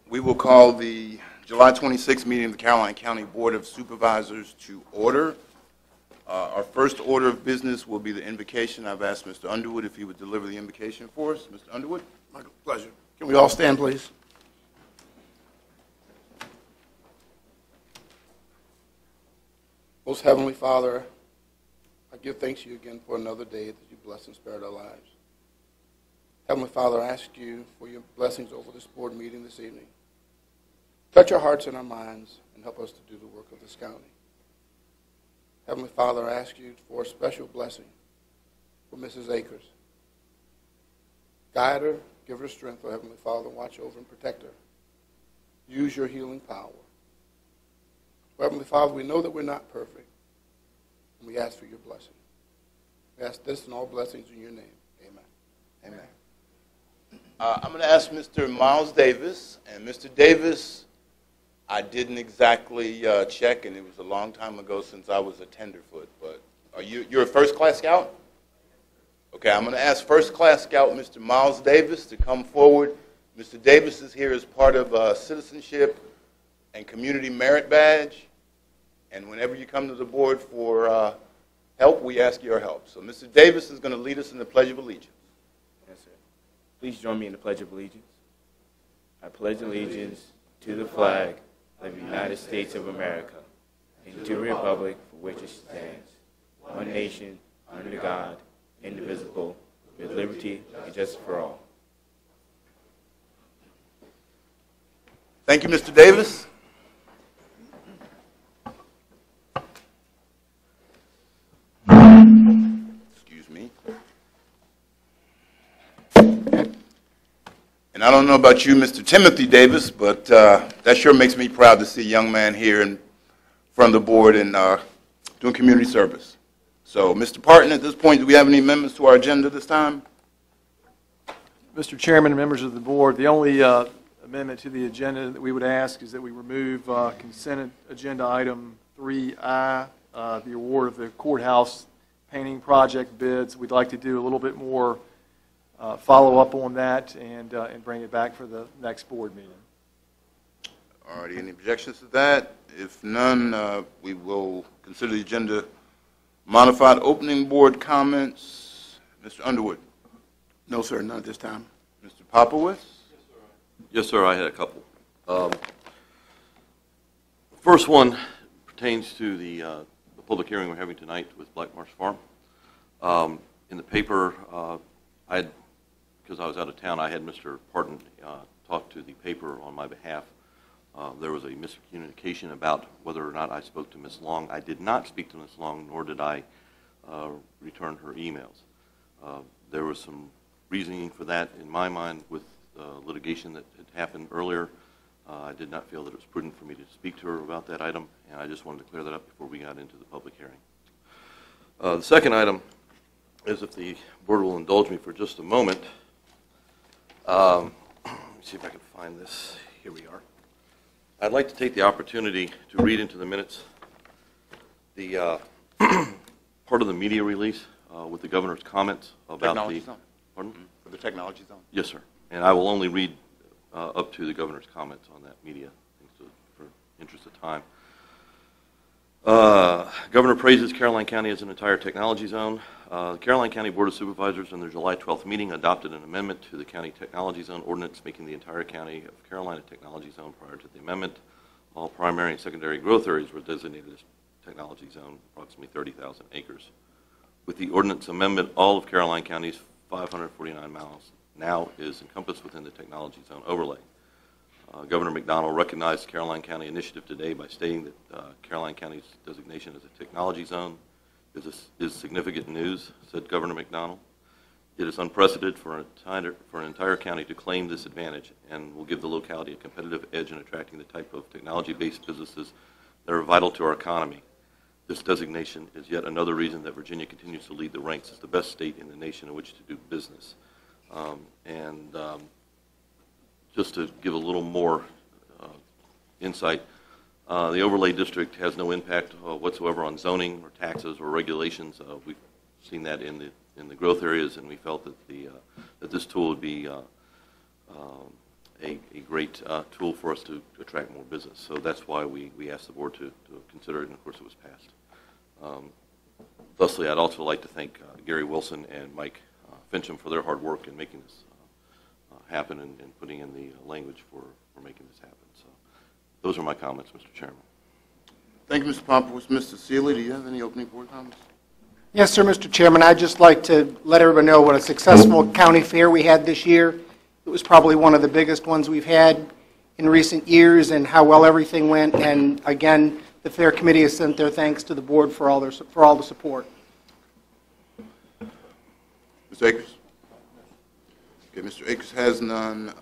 We will call the July 26th meeting of the Caroline County Board of Supervisors to order. Our first order of business will be the invocation. I've asked Mr. Underwood if he would deliver the invocation for us. Mr. Underwood? My pleasure. Can we all stand, please? Most Heavenly Father, I give thanks to you again for another day that you bless and spared our lives. Heavenly Father, I ask you for your blessings over this board meeting this evening. Touch our hearts and our minds and help us to do the work of this county. Heavenly Father, I ask you for a special blessing for Mrs. Akers. Guide her, give her strength, oh Heavenly Father, watch over and protect her. Use your healing power. Oh, Heavenly Father, we know that we're not perfect, and we ask for your blessing. We ask this and all blessings in your name. Amen. Amen. I'm going to ask Mr. Miles Davis, and Mr. Davis, I didn't exactly check, and it was a long time ago since I was a tenderfoot, but you're a first-class scout? Okay, I'm going to ask first-class scout Mr. Miles Davis to come forward. Mr. Davis is here as part of a citizenship and community merit badge, and whenever you come to the board for help, we ask your help. So Mr. Davis is going to lead us in the Pledge of Allegiance. Yes, sir. Please join me in the Pledge of Allegiance. I pledge allegiance to the flag of the United States of America and to the republic for which it stands, one nation, under God, indivisible, with liberty and justice for all. Thank you, Mr. Davis. Excuse me. And I don't know about you, Mr. Timothy Davis, but that sure makes me proud to see a young man here in front of the board and doing community service. So, Mr. Parton, at this point, do we have any amendments to our agenda this time? Mr. Chairman and members of the board, the only amendment to the agenda that we would ask is that we remove consent agenda item 3I, the award of the courthouse painting project bids. We'd like to do a little bit more follow-up on that and bring it back for the next board meeting. All righty, any objections to that? If none, we will consider the agenda modified. Opening board comments. Mr. Underwood. No, sir, not at this time. Mr. Popowitz. Yes, sir, I had a couple. First one pertains to the public hearing we're having tonight with Black Marsh Farm. In the paper, because I was out of town, I had Mr. Parton talk to the paper on my behalf. There was a miscommunication about whether or not I spoke to Ms. Long. I did not speak to Ms. Long, nor did I return her emails. There was some reasoning for that in my mind with litigation that had happened earlier. I did not feel that it was prudent for me to speak to her about that item, and I just wanted to clear that up before we got into the public hearing. The second item is, if the board will indulge me for just a moment. Let me see if I can find this. Here we are. I'd like to take the opportunity to read into the minutes the part of the media release with the governor's comments about Technology the zone. Pardon? For the technology zone. Yes, sir. And I will only read up to the governor's comments on that media, for interest of time. Governor praises Caroline County as an entire technology zone. The Caroline County Board of Supervisors in their July 12th meeting adopted an amendment to the county technology zone ordinance, making the entire county of Caroline a technology zone. Prior to the amendment, all primary and secondary growth areas were designated as technology zone, approximately 30,000 acres. With the ordinance amendment, all of Caroline County's 549 miles now is encompassed within the technology zone overlay. Governor McDonald recognized the Caroline County initiative today by stating that Caroline County's designation as a technology zone is significant news, said Governor McDonald. It is unprecedented for an entire county to claim this advantage and will give the locality a competitive edge in attracting the type of technology-based businesses that are vital to our economy. This designation is yet another reason that Virginia continues to lead the ranks as the best state in the nation in which to do business. Just to give a little more insight, the overlay district has no impact whatsoever on zoning or taxes or regulations. We've seen that in the growth areas, and we felt that that this tool would be a great tool for us to attract more business. So that's why we asked the board to consider it, and of course it was passed. Thusly, I'd also like to thank Gary Wilson and Mike Fincham for their hard work in making this happen and putting in the language for making this happen. So those are my comments, Mr. Chairman. Thank you, Mr. Popowitz. Mr. Seeley, do you have any opening board comments? Yes, sir, Mr. Chairman. I'd just like to let everyone know what a successful county fair we had this year. It was probably one of the biggest ones we've had in recent years, and how well everything went. And again, the fair committee has sent their thanks to the board for all the support. Mr. Akers? Okay, Mr. Akers has none.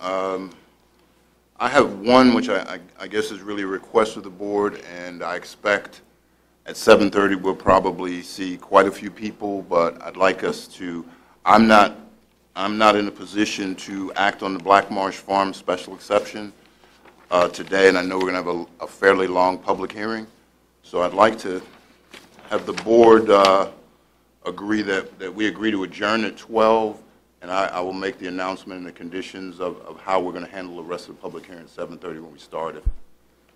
I have one, which I guess is really a request of the board, and I expect at 7:30 we'll probably see quite a few people, but I'd like us to, I'm not in a position to act on the Black Marsh Farm special exception today, and I know we're going to have a fairly long public hearing, so I'd like to have the board agree that we agree to adjourn at 12, and I will make the announcement and the conditions of how we're going to handle the rest of the public hearing at 7:30 when we start, if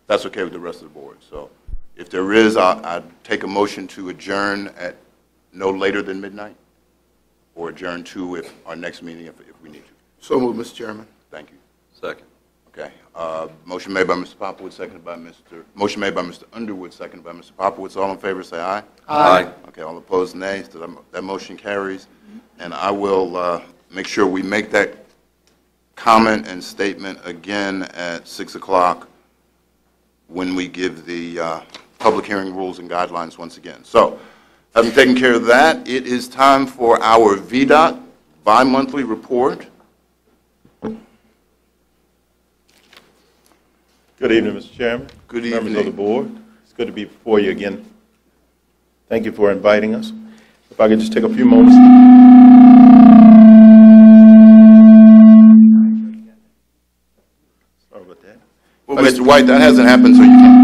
that's okay with the rest of the board. So if there is, I'd take a motion to adjourn at no later than midnight, or adjourn to our next meeting if we need to. So moved, Mr. Chairman. Thank you. Second. Okay. Motion made by Mr. Popowitz, seconded by motion made by Mr. Underwood, seconded by Mr. Popowitz. All in favor, say aye. Aye. Okay. All opposed, nay. So that motion carries. And I will make sure we make that comment and statement again at 6 o'clock when we give the public hearing rules and guidelines once again. So, having taken care of that, it is time for our VDOT bi-monthly report. Good evening, Mr. Chairman. Good Members evening. of the board. It's good to be before you again. Thank you for inviting us. If I could just take a few moments. Sorry about that. Well, Mr. White, that hasn't happened, so you can't.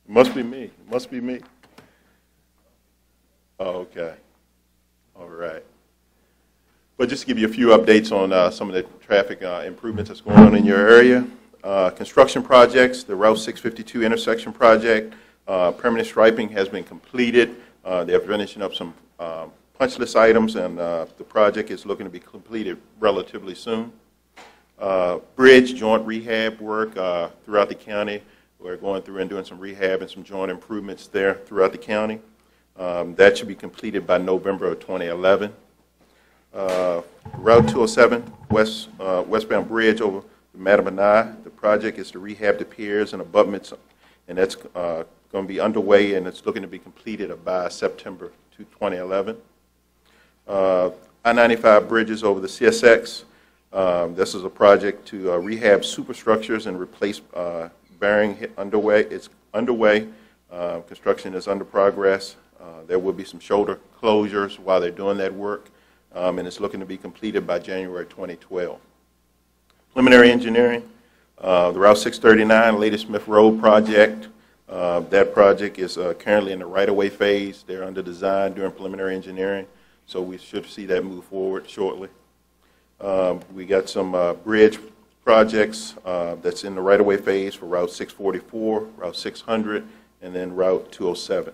Must be me. Must be me. Oh, okay. All right. But just to give you a few updates on some of the traffic improvements that's going on in your area. Construction projects, the Route 652 intersection project, permanent striping has been completed. They're finishing up some punch list items, and the project is looking to be completed relatively soon. Bridge joint rehab work throughout the county. We're going through and doing some rehab and some joint improvements there throughout the county. That should be completed by November of 2011. Route 207, westbound bridge over the Mattamanai. The project is to rehab the piers and abutments, and that's going to be underway, and it's looking to be completed by September 2011. I-95 bridges over the CSX. This is a project to rehab superstructures and replace bearing underway. It's underway. Construction is under progress. There will be some shoulder closures while they're doing that work, and it's looking to be completed by January 2012. Preliminary engineering, the Route 639 Lady Smith Road project. That project is currently in the right-of-way phase. They're under design during preliminary engineering, so we should see that move forward shortly. We got some bridge projects that's in the right-of-way phase for Route 644, Route 600, and then Route 207.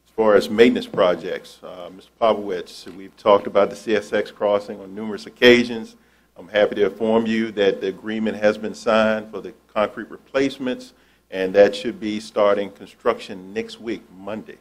As far as maintenance projects, Mr. Popowitz, we've talked about the CSX crossing on numerous occasions. I'm happy to inform you that the agreement has been signed for the concrete replacements, and that should be starting construction next week, Monday.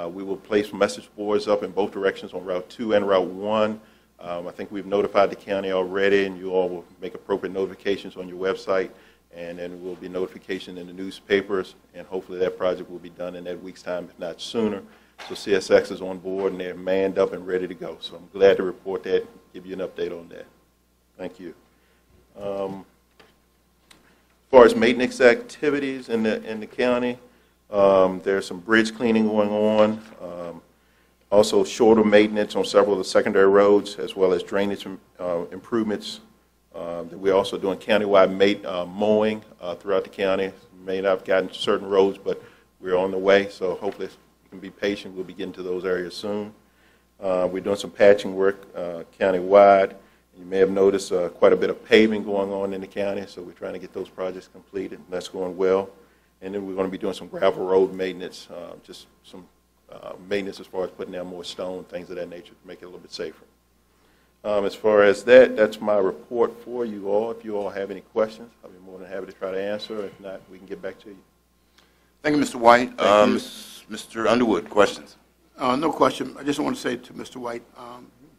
We will place message boards up in both directions on Route 2 and Route 1. I think we've notified the county already, and you all will make appropriate notifications on your website, and then there will be notification in the newspapers, and hopefully that project will be done in that week's time, if not sooner. So CSX is on board, and they're manned up and ready to go. So I'm glad to report that, give you an update on that. Thank you. As far as maintenance activities in the county, there's some bridge cleaning going on. Also shoulder maintenance on several of the secondary roads, as well as drainage improvements. We're also doing countywide mowing throughout the county. May not have gotten to certain roads, but we're on the way, so hopefully you can be patient. We'll be getting to those areas soon. We're doing some patching work county-wide. You may have noticed quite a bit of paving going on in the county, so we're trying to get those projects completed, and that's going well. And then we're going to be doing some gravel road maintenance, just some maintenance as far as putting down more stone, things of that nature to make it a little bit safer. As far as that, that's my report for you all. If you all have any questions, I'll be more than happy to try to answer. If not, we can get back to you. Thank you, Mr. White. Thank you. Mr. Underwood, questions? No question. I just want to say to Mr. White,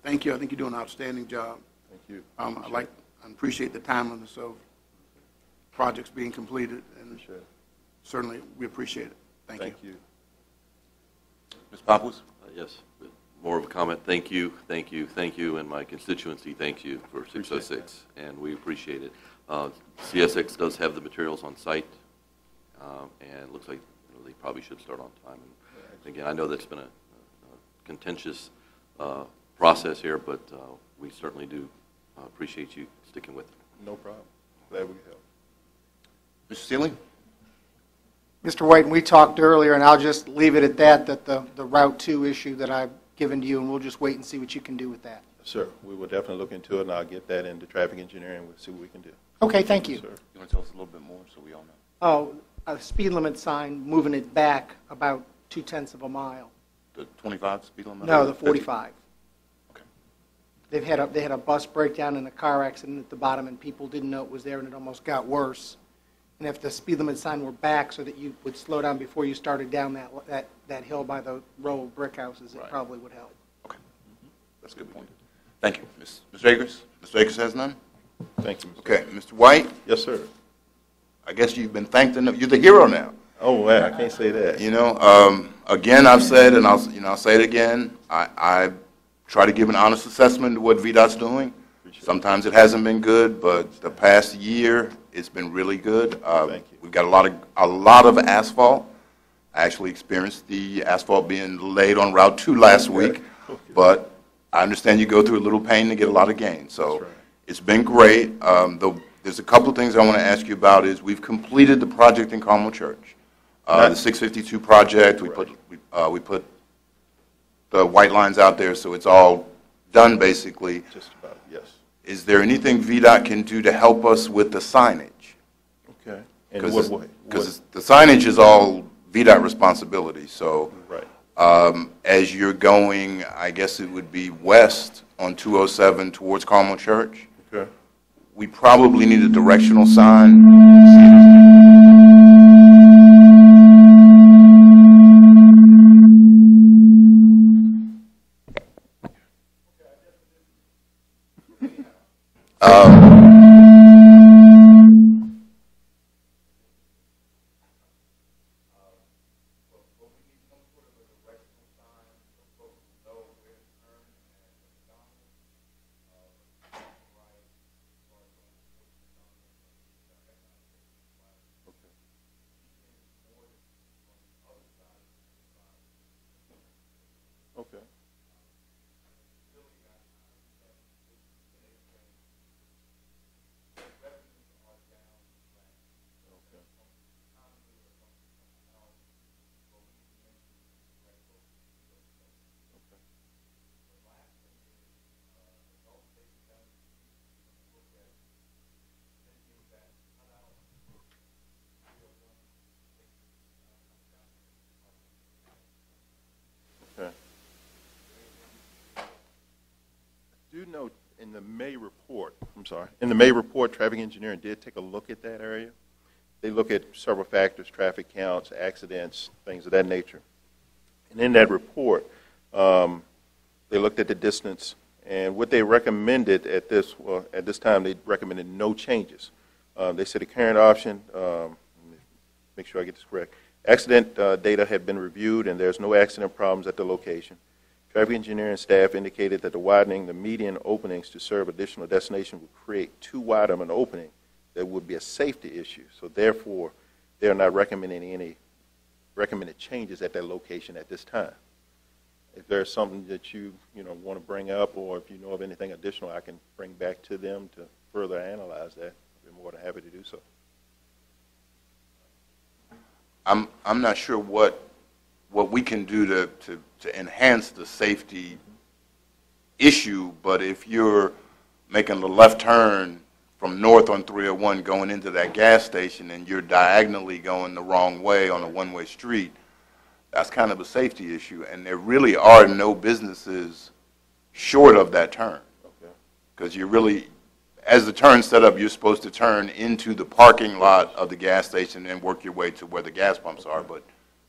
thank you. I think you're doing an outstanding job. Thank you. I appreciate the timeliness of projects being completed, and certainly we appreciate it. Thank you. Ms. Pappas? Yes, more of a comment. Thank you, thank you, thank you, and my constituency, thank you for 606, and we appreciate it. CSX does have the materials on site, and it looks like they probably should start on time. And again, I know that's been a contentious process here, but we certainly do appreciate you sticking with it. No problem. Glad we could help. Mr. Sealy? Mr. White, we talked earlier, and I'll just leave it at that the Route 2 issue that I've given to you, and we'll just wait and see what you can do with that. Sir, we will definitely look into it, and I'll get that into traffic engineering. We'll see what we can do. Okay, thank you. Sir. You want to tell us a little bit more so we all know? Oh, a speed limit sign, moving it back about 0.2 of a mile. The 25 speed limit? No, the 45. Okay. They had a bus breakdown and a car accident at the bottom, and people didn't know it was there, and it almost got worse. And if the speed limit sign were back so that you would slow down before you started down that hill by the row of brick houses, it probably would help. Okay. That's a good point. Thank you. Mr. Akers? Mr. Akers has none? Thank you, Mr. Okay. Mr. White? Yes, sir. I guess you've been thanked enough. You're the hero now. Oh, man, I can't say that. You know, again, I've said, and I'll say it again, I try to give an honest assessment of what VDOT's doing. Sometimes it hasn't been good, but the past year, it's been really good. Thank you. We've got a lot of asphalt. I actually experienced the asphalt being laid on Route 2 last week, but I understand you go through a little pain to get a lot of gain. So it's been great. There's a couple of things I want to ask you about. Is we've completed the project in Carmel Church, the 652 project. We put the white lines out there, so it's all done basically. Just about, yes. Is there anything VDOT can do to help us with the signage? Okay. In what way? Because the signage is all VDOT responsibility. So as you're going, I guess it would be west on 207 towards Carmel Church. Okay. We probably need a directional sign. Okay. Okay. Do note in the May report, in the May report, traffic engineering did take a look at that area. They look at several factors, traffic counts, accidents, things of that nature. And in that report, they looked at the distance, and what they recommended at this time, they recommended no changes. They said the current option, let me make sure I get this correct, accident data had been reviewed, and there's no accident problems at the location. Traffic engineering staff indicated that the widening the median openings to serve additional destination would create too wide of an opening that would be a safety issue. So therefore, they're not recommending any recommended changes at that location at this time. If there's something that you want to bring up, or if you know of anything additional, I can bring back to them to further analyze that. I'd be more than happy to do so. I'm not sure what we can do to enhance the safety issue, but if you're making the left turn from north on 301 going into that gas station and you're diagonally going the wrong way on a one-way street, that's kind of a safety issue, and there really are no businesses short of that turn. Because you're really, as the turn's set up, you're supposed to turn into the parking lot of the gas station and work your way to where the gas pumps are, but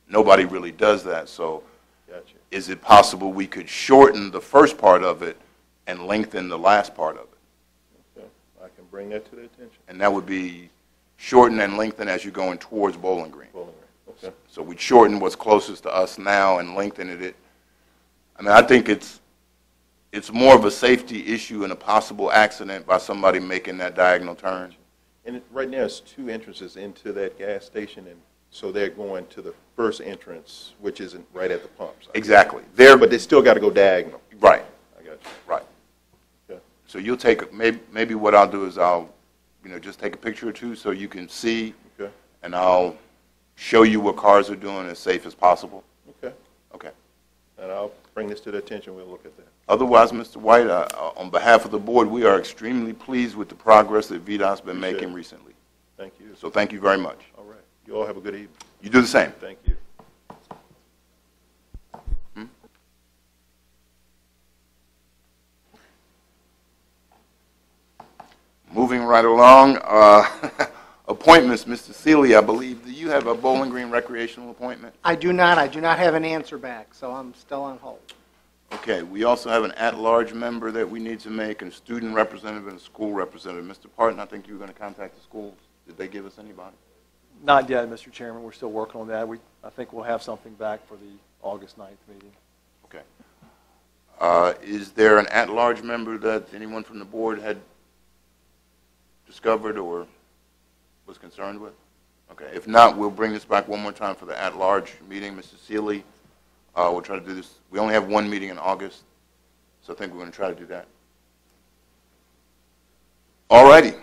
nobody really does that. So Gotcha. is it possible we could shorten the first part of it and lengthen the last part of it? Okay. I can bring that to their attention. And that would be shorten and lengthen as you're going towards Bowling Green. Bowling Green. Okay. So we'd shorten what's closest to us now and lengthen it. I mean, I think it's more of a safety issue and a possible accident by somebody making that diagonal turn. And right now, it's 2 entrances into that gas station, and so they're going to the first entrance, which isn't right at the pumps. Exactly. But they still got to go diagonal. Right. I got you. Right. Okay. So you'll take, maybe what I'll do is I'll, just take a picture or two so you can see, Okay. and I'll show you what cars are doing as safe as possible. Okay. Okay. And I'll bring this to their attention. We'll look at that. Otherwise, Mr. White, on behalf of the board, we are extremely pleased with the progress that VDOT's been Appreciate making it. recently. Thank you. So thank you very much. All right. You all have a good evening. You do the same. Thank you. Moving right along, appointments, Mr. Seeley, I believe, do you have a Bowling Green recreational appointment? I do not have an answer back, so I'm still on hold. Okay, we also have an at-large member that we need to make, and a student representative and a school representative. Mr. Parton, I think you were going to contact the schools. Did they give us anybody? Not yet, Mr. Chairman. We're still working on that. I think we'll have something back for the August 9th meeting. Okay. Is there an at-large member that anyone from the board had discovered or was concerned with? Okay. If not, we'll bring this back one more time for the at-large meeting. Mr. Seeley, we'll try to do this. We only have one meeting in August, so I think we're going to try to do that. All righty.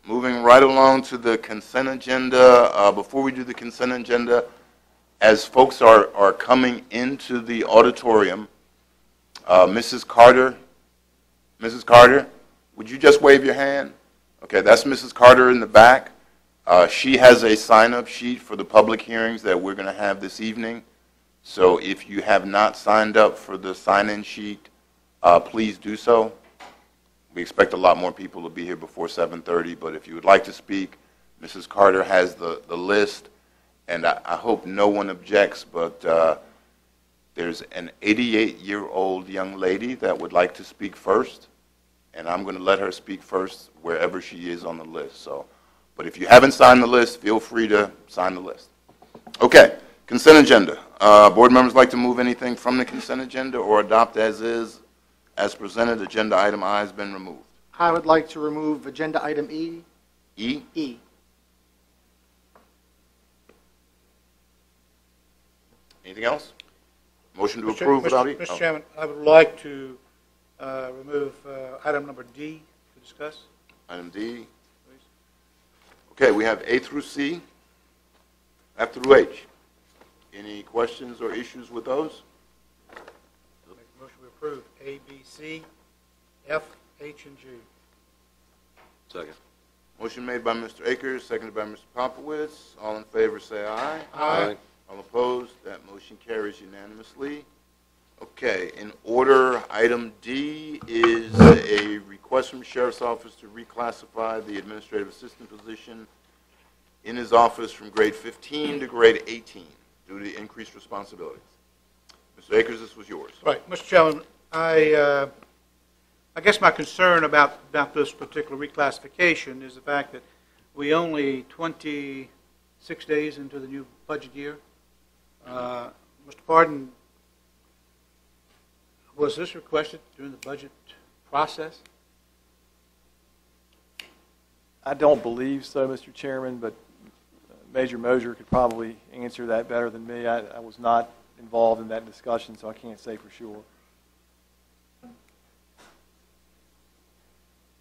Moving right along to the consent agenda. Before we do the consent agenda, as folks are coming into the auditorium, Mrs. Carter, would you just wave your hand? Okay, that's Mrs. Carter in the back. She has a sign-up sheet for the public hearings that we're going to have this evening. So if you have not signed up for the sign-in sheet, please do so. We expect a lot more people to be here before 7:30, but if you would like to speak, Mrs. Carter has the list, and I hope no one objects, but there's an 88-year-old young lady that would like to speak first, and I'm going to let her speak first wherever she is on the list. So, but if you haven't signed the list, feel free to sign the list. Okay, consent agenda. Board members like to move anything from the consent agenda or adopt as is? As presented, agenda item I has been removed. I would like to remove agenda item E. E? E. Anything else? Motion to approve without E? Mr. Oh. Chairman, I would like to remove item number D to discuss. Item D. Okay, we have A through C, F through H. Any questions or issues with those? Make a motion to approve A, B, C, F, H, and G. Second. Motion made by Mr. Akers, seconded by Mr. Popowitz. All in favor say aye. Aye. All opposed? That motion carries unanimously. Okay, in order, item D is a request from the Sheriff's Office to reclassify the administrative assistant position in his office from grade 15 to grade 18 due to increased responsibilities. Mr. Akers, this was yours. Right, Mr. Chairman, I guess my concern about this particular reclassification is the fact that we only 26 days into the new budget year. Mr. Pardon, was this requested during the budget process? I don't believe so, Mr. Chairman, but Major Mosier could probably answer that better than me. I was not involved in that discussion, so I can't say for sure.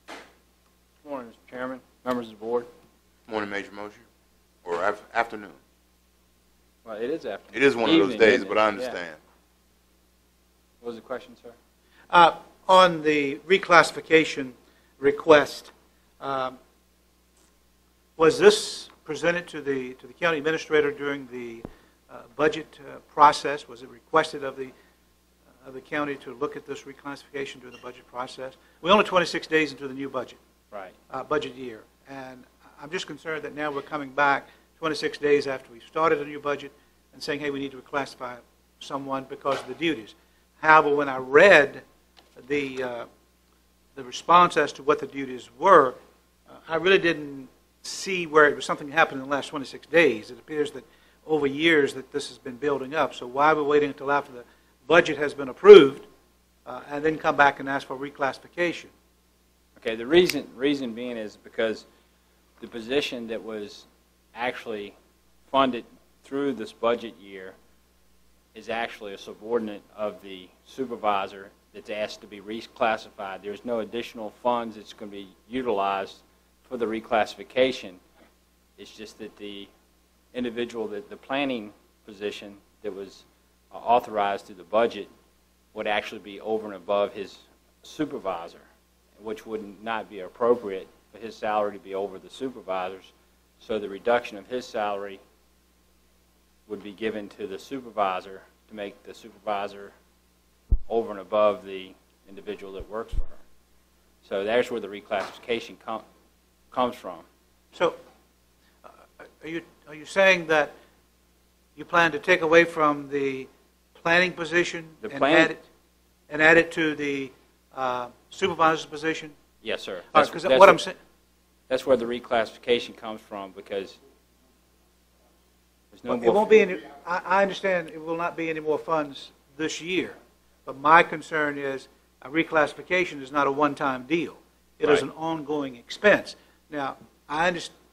Good morning, Mr. Chairman, members of the board. Morning, Major Mosier, or afternoon. Well, it is afternoon. It is one of those Evening, days, isn't but it? I understand. Yeah. What was the question, sir? On the reclassification request, was this presented to the county administrator during the budget process? Was it requested of the county to look at this reclassification during the budget process? We're only 26 days into the new budget. Right. Budget year, and I'm just concerned that now we're coming back 26 days after we started a new budget and saying, hey, we need to reclassify someone because of the duties. However, when I read the response as to what the duties were, I really didn't see where it was something that happened in the last 26 days. It appears that over years that this has been building up. So why are we waiting until after the budget has been approved and then come back and ask for reclassification? Okay, the reason being is because the position that was actually funded through this budget year is actually a subordinate of the supervisor that's asked to be reclassified. There's no additional funds that's going to be utilized for the reclassification. It's just that the individual, the planning position that was authorized through the budget would actually be over and above his supervisor, which would not be appropriate for his salary to be over the supervisor's. So the reduction of his salary would be given to the supervisor to make the supervisor over and above the individual that works for her. So that's where the reclassification comes from. So are you saying that you plan to take away from the planning position and add it to the supervisor's position? Yes, sir. Because what I'm saying, that's where the reclassification comes from, because there's no it more. won't be any. I understand it will not be any more funds this year, but my concern is a reclassification is not a one-time deal. It is Right. an ongoing expense. Now, I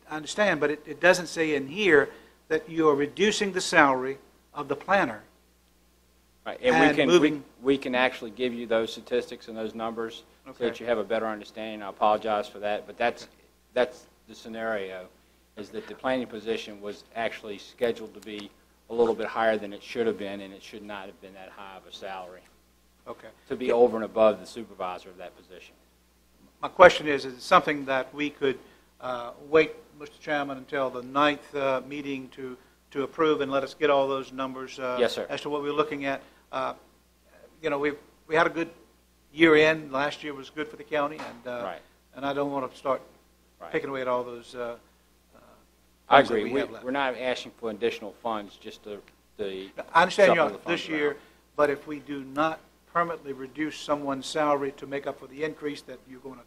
understand, but it doesn't say in here that you are reducing the salary of the planner. Right. and we can actually give you those statistics and those numbers so Okay. that you have a better understanding. I apologize for that, but that's the scenario, is that the planning position was actually scheduled to be a little bit higher than it should have been, and it should not have been that high of a salary Okay. to be over and above the supervisor of that position. My question is it something that we could wait, Mr. Chairman, until the 9th meeting to approve and let us get all those numbers Yes, sir. as to what we're looking at? We had a good year end. Last year was good for the county, and Right. and I don't want to start Right. picking away at all those I funds that agree. we have left. We're not asking for additional funds, just the I understand you're shuffle the funds this year, around. but if we do not permanently reduce someone's salary to make up for the increase that you're going to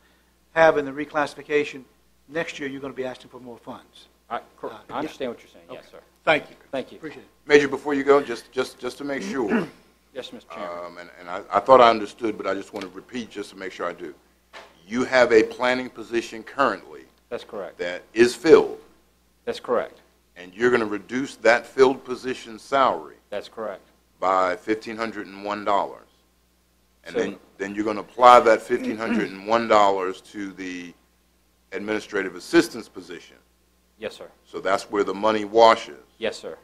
have in the reclassification, next year you're going to be asking for more funds. I yeah. understand what you're saying. Yes, Okay. sir. Thank you. Thank you. Appreciate it. Major, before you go, just to make sure, Yes, Mr. Chairman. and I thought I understood, but I just want to repeat just to make sure I do. You have a planning position currently That's correct. that is filled, That's correct. and you're going to reduce that filled position's salary That's correct. by $1,501. And So- then you're going to apply that $1,501 to the administrative assistant's position. Yes, sir. So that's where the money washes. Yes, sir.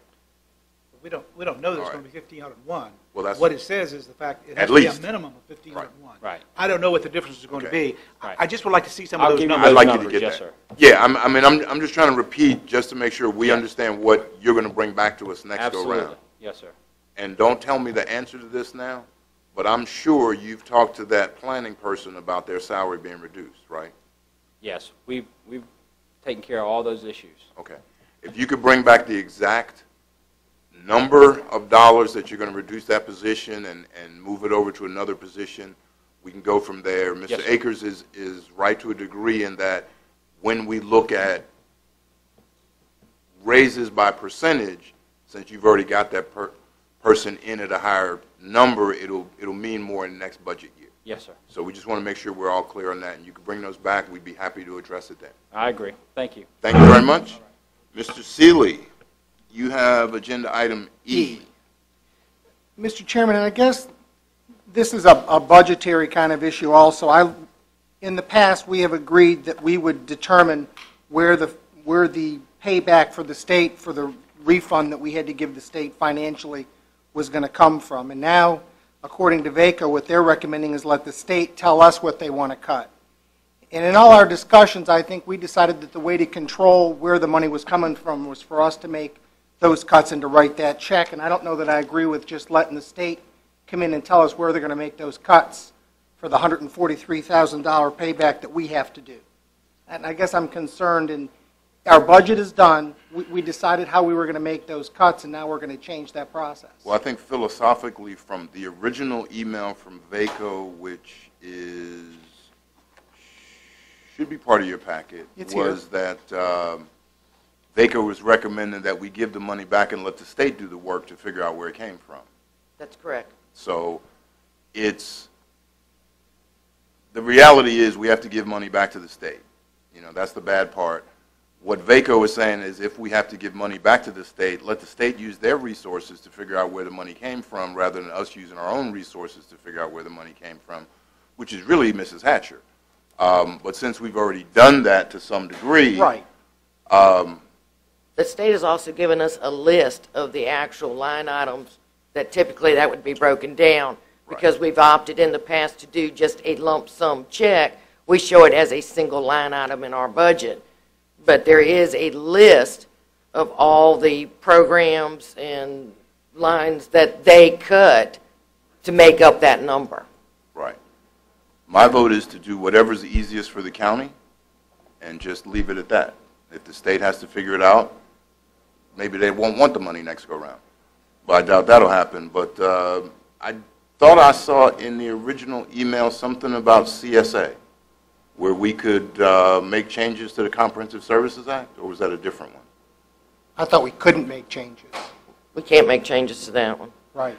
We don't know that it's All going to be 1,501. Well, that's- What it says is the fact it At has to be least. a minimum of 1,501. Right. I don't know what the difference is going to Okay. be. Right. I just would like to see some of I'll those give you numbers. I'd like you to numbers, get yes, that. sir. Yeah, I'm just trying to repeat just to make sure we understand what you're going to bring back to us next go Absolutely. round. Yes, sir. And don't tell me the answer to this now, but I'm sure you've talked to that planning person about their salary being reduced, right? Yes, we've taken care of all those issues. Okay. If you could bring back the exact number of dollars that you're going to reduce that position and move it over to another position, we can go from there. Yes, Mr. sir. Akers is right to a degree in that when we look at raises by percentage, since you've already got that person in at a higher number, it'll mean more in the next budget year. Yes, sir. So we just want to make sure we're all clear on that, and you can bring those back. We'd be happy to address it then. I agree. Thank you. Thank you very much. Mr. Seeley, you have agenda item E. Mr. Chairman, and I guess this is a budgetary kind of issue also. In the past, we have agreed that we would determine where the payback for the state for the refund that we had to give the state financially was going to come from. And now, according to VACO, what they're recommending is let the state tell us what they want to cut. And in all our discussions, I think we decided that the way to control where the money was coming from was for us to make those cuts and to write that check. And I don't know that I agree with just letting the state come in and tell us where they're going to make those cuts for the $143,000 payback that we have to do. And I guess I'm concerned, and our budget is done. We decided how we were going to make those cuts, and now we're going to change that process. Well, I think philosophically, from the original email from VACO, which should be part of your packet, was that VACO was recommending that we give the money back and let the state do the work to figure out where it came from. That's correct. So the reality is we have to give money back to the state. You know, that's the bad part. What VACO is saying is if we have to give money back to the state, let the state use their resources to figure out where the money came from rather than us using our own resources to figure out where the money came from, which is really Mrs. Hatcher. But since we've already done that to some degree. Right. The state has also given us a list of the actual line items that typically that would be broken down. Because we've opted in the past to do just a lump sum check, we show it as a single line item in our budget. But there is a list of all the programs and lines that they cut to make up that number. Right. My vote is to do whatever's easiest for the county and just leave it at that. If the state has to figure it out, maybe they won't want the money next go round. But I doubt that'll happen. But I thought I saw in the original email something about CSA, where we could make changes to the Comprehensive Services Act, or was that a different one? I thought we couldn't make changes. We can't make changes to that one. Right.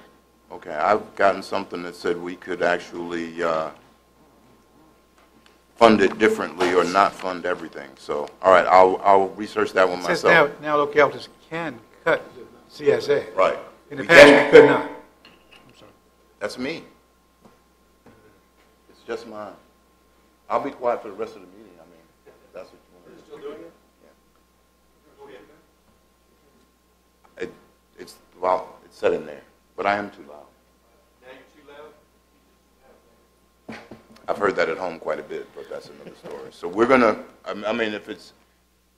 Okay, I've gotten something that said we could actually fund it differently or not fund everything. So, all right, I'll research that one It says myself. now localities can cut CSA. Right. In the past, we could not. I'm sorry. That's me. It's just mine. I'll be quiet for the rest of the meeting. I mean, that's what you want to do. Still doing it? Yeah. It's well, it's set in there, but I am too loud. Now you're too loud? I've heard that at home quite a bit, but that's another story. So we're gonna. I mean, if it's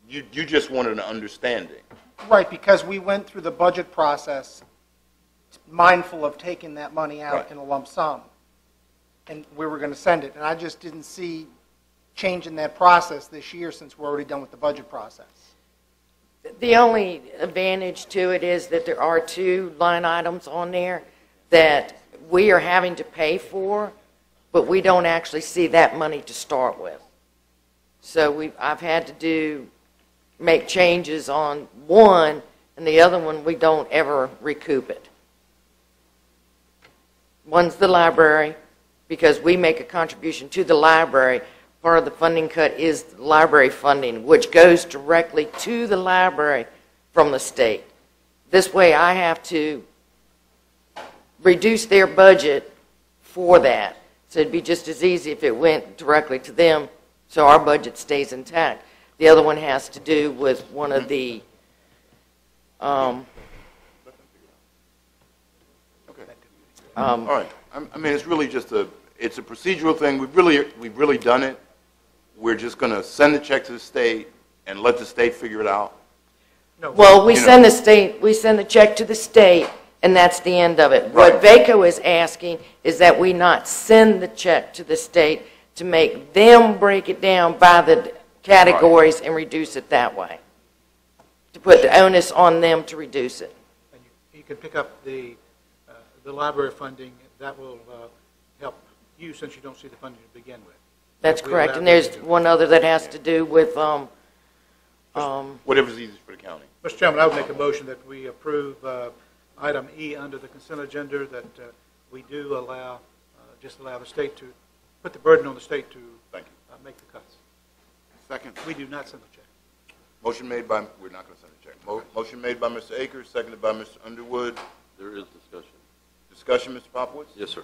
you just wanted an understanding. Right, because we went through the budget process mindful of taking that money out Right. in a lump sum, and we were going to send it. And I just didn't see changing that process this year since we're already done with the budget process. The only advantage to it is that there are two line items on there that we are having to pay for, but we don't actually see that money to start with. So I've had to make changes on one, and the other one we don't ever recoup it. One's the library, because we make a contribution to the library. Part of the funding cut is the library funding, which goes directly to the library from the state. This way I have to reduce their budget for that. So it'd be just as easy if it went directly to them, so our budget stays intact. The other one has to do with one of the All right. I mean, it's really just it's a procedural thing. We've really done it. We're just going to send the check to the state and let the state figure it out. No, Well, we send the check to the state, and that's the end of it. Right. What VACO is asking is that we not send the check to the state to make them break it down by the categories and reduce it that way. To put the onus on them to reduce it. and you can pick up the library funding. That will help you since you don't see the funding to begin with. That's We correct. allow And them there's to do it. one other that has to do with, Whatever's easiest for the county. Mr. Chairman, I would make a motion that we approve item E under the consent agenda, that we do allow, just allow the state to, put the burden on the state to Thank you. make the cuts. Second. We do not send the check. Motion made by, we're not going to send a check. Motion made by Mr. Akers, seconded by Mr. Underwood. There is discussion. Discussion, Mr. Popowitz? Yes, sir.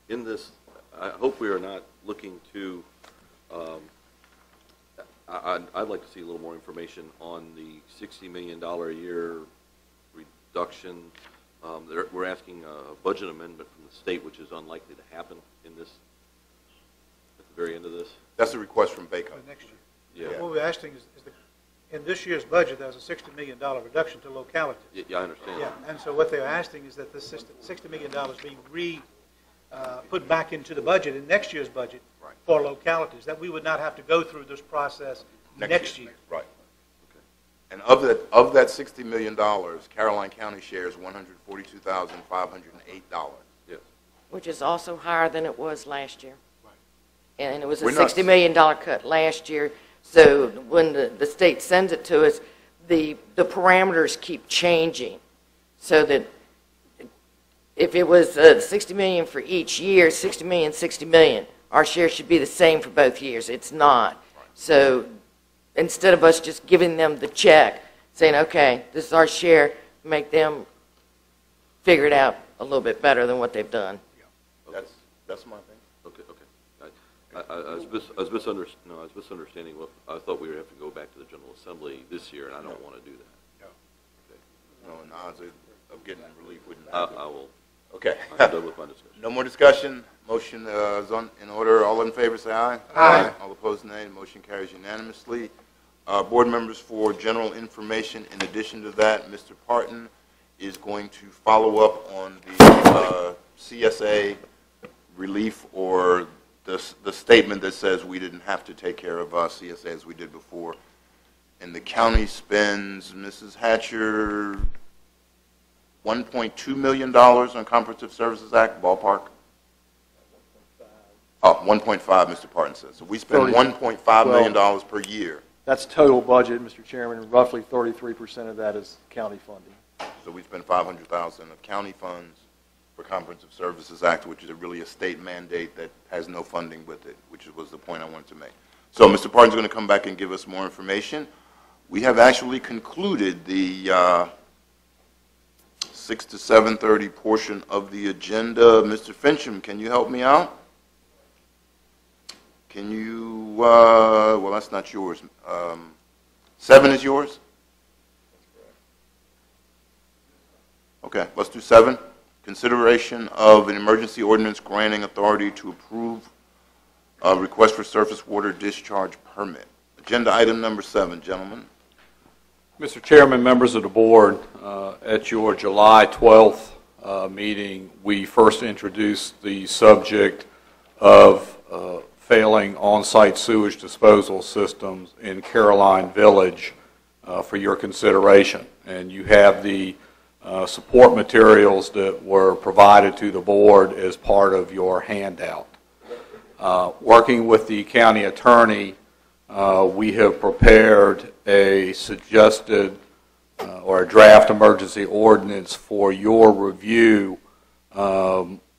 In this, I hope we are not looking to, I'd like to see a little more information on the $60 million a year reduction We're asking a budget amendment from the state, which is unlikely to happen in this, at the very end of this. That's a request from Bacon. For next year. Yeah. What we're asking is in this year's budget, there's a $60 million reduction to localities. Yeah, I understand. Yeah, and so what they're asking is that this $60 million be put back into the budget, in next year's budget, Right. for localities, that we would not have to go through this process next year. Right. Okay. And of that $60 million, Caroline County shares $142,508. Yes. which is also higher than it was last year. And it was a We're not- $60 million cut last year. So when the state sends it to us, the parameters keep changing. So that if it was $60 million for each year, $60 million, $60 million, our share should be the same for both years. It's not. So instead of us just giving them the check, saying, okay, this is our share, make them figure it out a little bit better than what they've done. That's my thing. Okay, okay. I was misunderstanding. What I thought we would have to go back to the General Assembly this year, and I don't want to do that. No, and the odds of getting relief wouldn't I happen. will. Okay. I'm done with my discussion. No more discussion. Motion is in order. All in favor, say aye. Aye. All opposed, nay. Motion carries unanimously. Board members, for general information, in addition to that, Mr. Parton is going to follow up on the CSA relief, or the statement that says we didn't have to take care of CSA as we did before. And the county spends, Mrs. Hatcher, $1.2 million on Comprehensive Services Act, ballpark? Oh, 1.5, Mr. Parton says. So we spend $1.5 million per year. That's total budget, Mr. Chairman, and roughly 33% of that is county funding. So we spend $500,000 of county funds for Comprehensive Services Act, which is really a state mandate that has no funding with it, which was the point I wanted to make. So Mr. Parton's going to come back and give us more information. We have actually concluded the 6 to 7:30 portion of the agenda. Mr. Fincham, can you help me out? Can you, well, that's not yours. 7 is yours? Okay, let's do 7. Consideration of an emergency ordinance granting authority to approve a request for surface water discharge permit. Agenda item number 7, gentlemen. Mr. Chairman, members of the board, at your July 12th meeting, we first introduced the subject of failing on-site sewage disposal systems in Caroline Village for your consideration. And you have the support materials that were provided to the board as part of your handout. Working with the county attorney, we have prepared a suggested or a draft emergency ordinance for your review,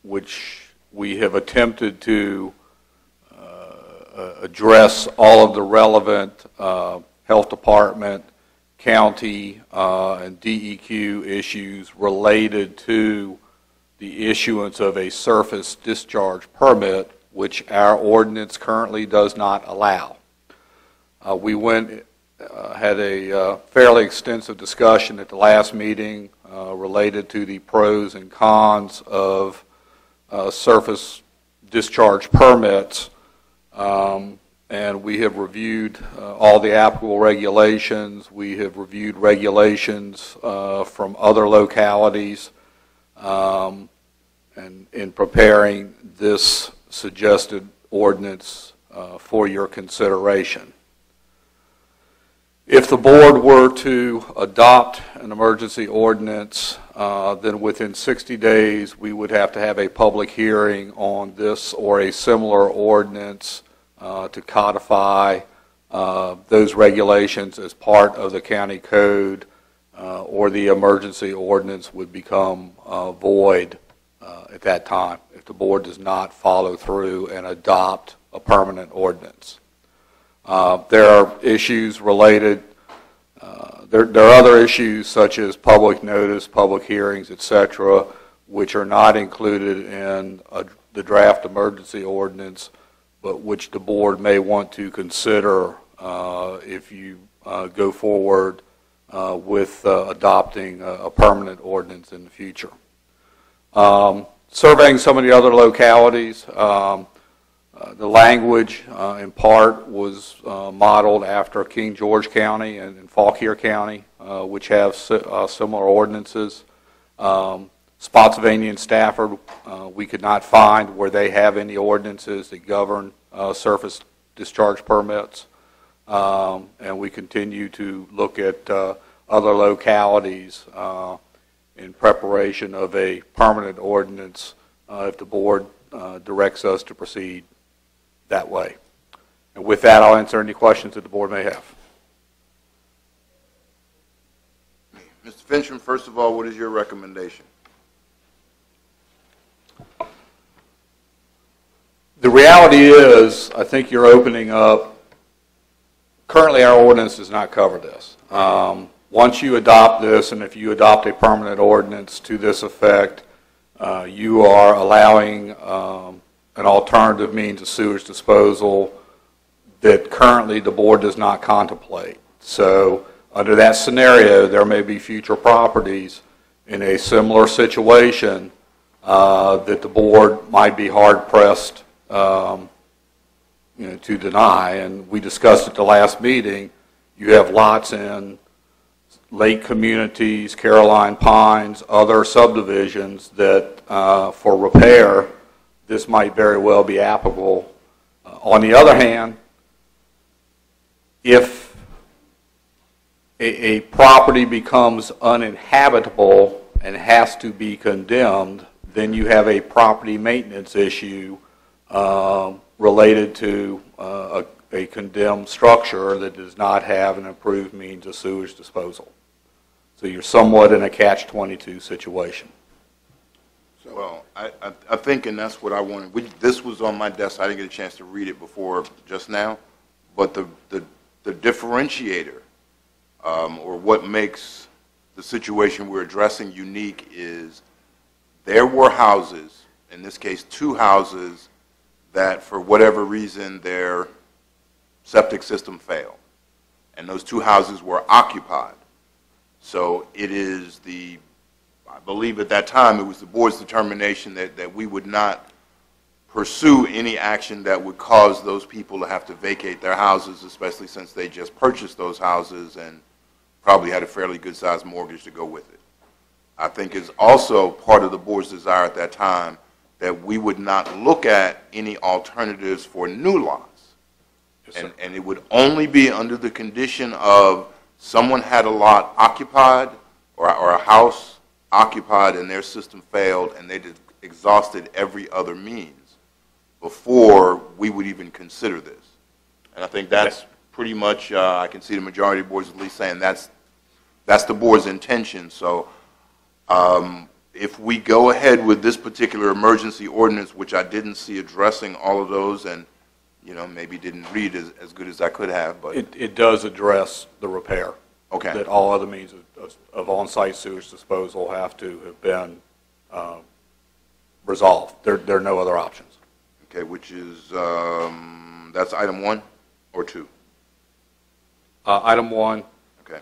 which we have attempted to address all of the relevant health department, county, and DEQ issues related to the issuance of a surface discharge permit, which our ordinance currently does not allow. We had a fairly extensive discussion at the last meeting related to the pros and cons of surface discharge permits, and we have reviewed all the applicable regulations. We have reviewed regulations from other localities, and in preparing this suggested ordinance for your consideration. If the board were to adopt an emergency ordinance, then within 60 days we would have to have a public hearing on this or a similar ordinance to codify those regulations as part of the county code, or the emergency ordinance would become void at that time if the board does not follow through and adopt a permanent ordinance. There are issues related, there are other issues such as public notice, public hearings, etc., which are not included in the draft emergency ordinance, but which the board may want to consider if you go forward with adopting a permanent ordinance in the future. Surveying some of the other localities, the language in part was modeled after King George County and Fauquier County, which have similar ordinances. Spotsylvania and Stafford, we could not find where they have any ordinances that govern surface discharge permits. And we continue to look at other localities in preparation of a permanent ordinance if the board directs us to proceed that way. And with that, I'll answer any questions that the board may have. Mr. Fincham, first of all, what is your recommendation? The reality is, I think you're opening up, currently our ordinance does not cover this. Once you adopt this, and if you adopt a permanent ordinance to this effect, you are allowing an alternative means of sewage disposal that currently the board does not contemplate. So under that scenario, there may be future properties in a similar situation that the board might be hard-pressed to deny. And we discussed at the last meeting, you have lots in lake communities, Caroline Pines, other subdivisions that for repair, this might very well be applicable. On the other hand, if a property becomes uninhabitable and has to be condemned, then you have a property maintenance issue related to a condemned structure that does not have an approved means of sewage disposal. So you're somewhat in a catch-22 situation. Well, I think, and that's what I wanted. This was on my desk. I didn't get a chance to read it before just now. But the differentiator, or what makes the situation we're addressing unique, is there were houses, in this case 2 houses, that for whatever reason their septic system failed. And those 2 houses were occupied. So it is I believe at that time it was the board's determination that we would not pursue any action that would cause those people to have to vacate their houses, especially since they just purchased those houses and probably had a fairly good-sized mortgage to go with it. I think it's also part of the board's desire at that time that we would not look at any alternatives for new lots. Yes, and it would only be under the condition of someone had a lot occupied or a house occupied and their system failed and they exhausted every other means before we would even consider this. And I think that's pretty much, I can see the majority of boards at least saying that's the board's intention. So if we go ahead with this particular emergency ordinance, which I didn't see addressing all of those and maybe didn't read as good as I could have, but it does address the repair. Okay. That all other means of on-site sewage disposal have to have been resolved. There are no other options. Okay, which is, that's item 1 or 2? Item 1. Okay.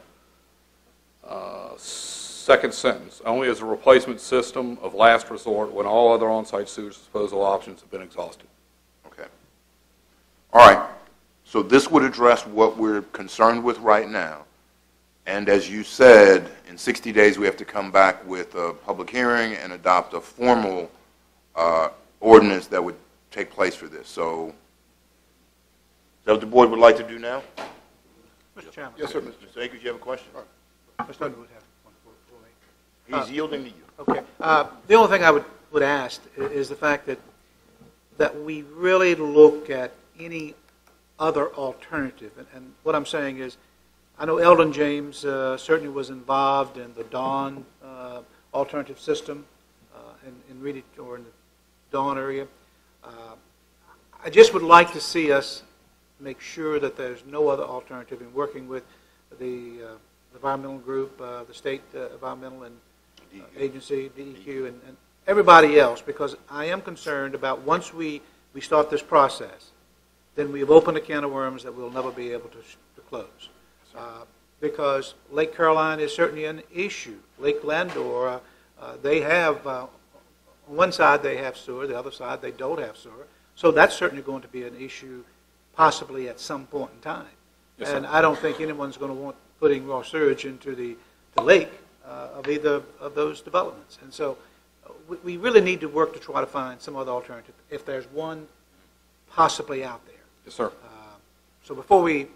Second sentence, only as a replacement system of last resort when all other on-site sewage disposal options have been exhausted. Okay. All right. So this would address what we're concerned with right now. And as you said, in 60 days we have to come back with a public hearing and adopt a formal ordinance that would take place for this. So is that what the board would like to do now? Mr. Chairman. Yes, sir. Mr. Akers, you have a question? Mr. Underwood has one for me. He's yielding to you. Okay. The only thing I would ask is the fact that we really look at any other alternative. And what I'm saying is, I know Eldon James certainly was involved in the Dawn alternative system in Reedy or in the Dawn area. I just would like to see us make sure that there's no other alternative in working with the environmental group, the state environmental and agency, DEQ, and everybody else, because I am concerned about once we start this process, then we've opened a can of worms that we'll never be able to close. because Lake Caroline is certainly an issue. Lake Landor, they have, on one side they have sewer, the other side they don't have sewer. So that's certainly going to be an issue possibly at some point in time. Yes, sir. And I don't think anyone's going to want putting raw sewage into the lake of either of those developments. And so we really need to work to try to find some other alternative, if there's one possibly out there. Yes, sir. So before we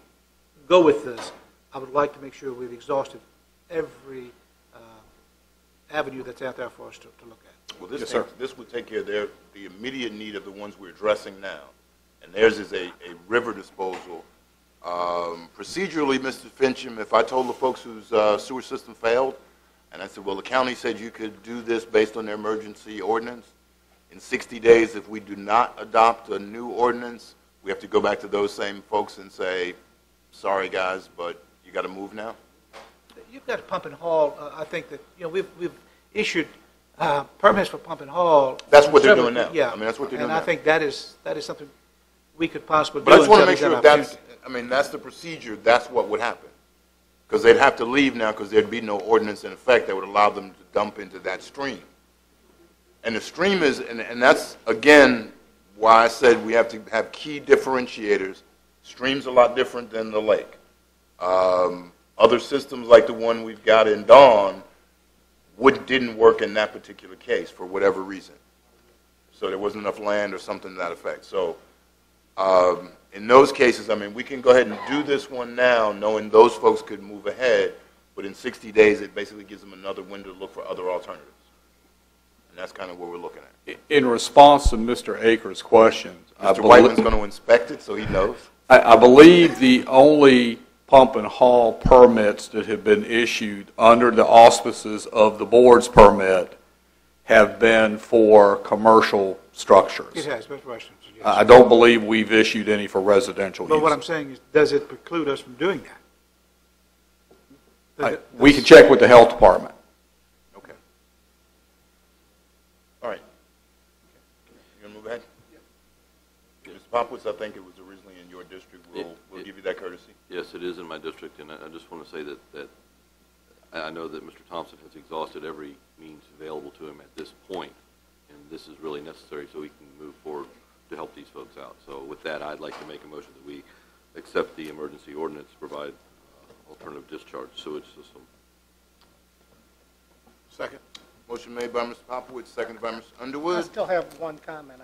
go with this, I would like to make sure we've exhausted every avenue that's out there for us to look at. Well, this, Yes, sir. this would take care of the immediate need of the ones we're addressing now. And theirs is a river disposal. Procedurally, Mr. Fincham, if I told the folks whose sewer system failed, and I said, well, the county said you could do this based on their emergency ordinance, in 60 days, if we do not adopt a new ordinance, we have to go back to those same folks and say, sorry, guys, but you got to move now? You've got Pump and Haul. I think that, we've issued permits for Pump and Haul. That's what they're several- doing now. Yeah. I mean, that's what they're and doing I now. think that is something we could possibly But I do. just want to until make sure we if get an that's, I mean, that's the procedure, that's what would happen. Because they'd have to leave now because there'd be no ordinance in effect that would allow them to dump into that stream. And the stream is, and that's, again, why I said we have to have key differentiators. Stream's a lot different than the lake. Other systems like the one we've got in Dawn didn't work in that particular case for whatever reason. So there wasn't enough land or something to that effect. So in those cases, I mean, we can go ahead and do this one now, knowing those folks could move ahead, but in 60 days, it basically gives them another window to look for other alternatives. And that's kind of what we're looking at. In response to Mr. Akers' questions, Mr. Whiteman's going to inspect it, so he knows. I believe the only pump and haul permits that have been issued under the auspices of the board's permit have been for commercial structures. It has, Mr. Washington. Yes. I don't believe we've issued any for residential use. But what I'm saying is, does it preclude us from doing that? We can check with the health department. Okay. All right. You going to move ahead? Yeah. Mr. Popowitz, I think it was originally in your district. We'll give you that courtesy. Yes, it is in my district, and I just want to say that I know that Mr. Thompson has exhausted every means available to him at this point, and this is really necessary so we can move forward to help these folks out. So with that, I'd like to make a motion that we accept the emergency ordinance to provide alternative discharge sewage system. Second. Motion made by Mr. Popowitz, seconded by Mr. I Underwood. still have one comment.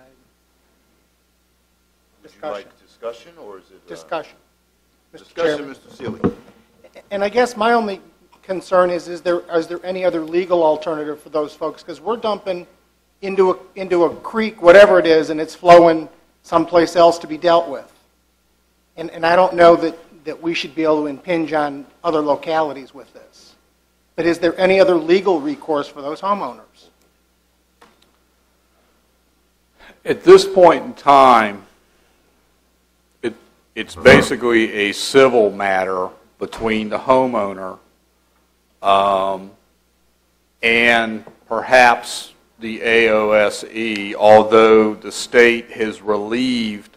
Would you like discussion, or is it? Discussion. Mr. Discussion, Chairman. Mr. Seeley. And I guess my only concern is there any other legal alternative for those folks? Because we're dumping into a creek, whatever it is, and it's flowing someplace else to be dealt with. And I don't know that we should be able to impinge on other localities with this. But is there any other legal recourse for those homeowners? At this point in time, it's basically a civil matter between the homeowner and perhaps the AOSE, although the state has relieved,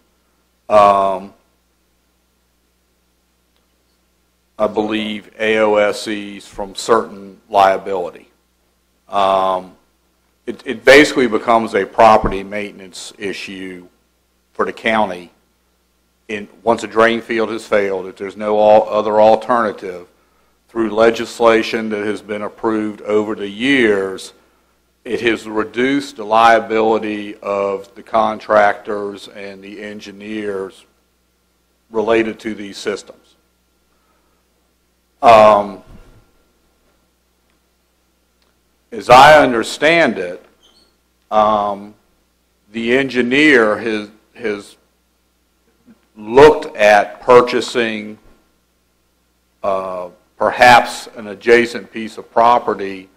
I believe, AOSEs from certain liability. It basically becomes a property maintenance issue for the county. Once a drain field has failed, if there's no other alternative, through legislation that has been approved over the years, it has reduced the liability of the contractors and the engineers related to these systems. As I understand it, the engineer has looked at purchasing perhaps an adjacent piece of property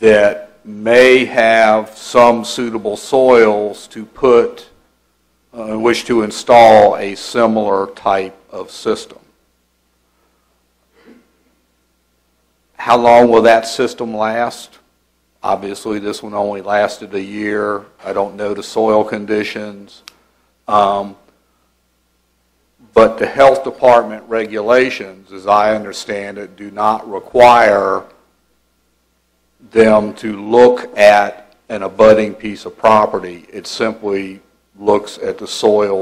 that may have some suitable soils to put, in which to install a similar type of system. How long will that system last? Obviously, this one only lasted a year. I don't know the soil conditions. But the health department regulations, as I understand it, do not require them to look at an abutting piece of property. It simply looks at the soils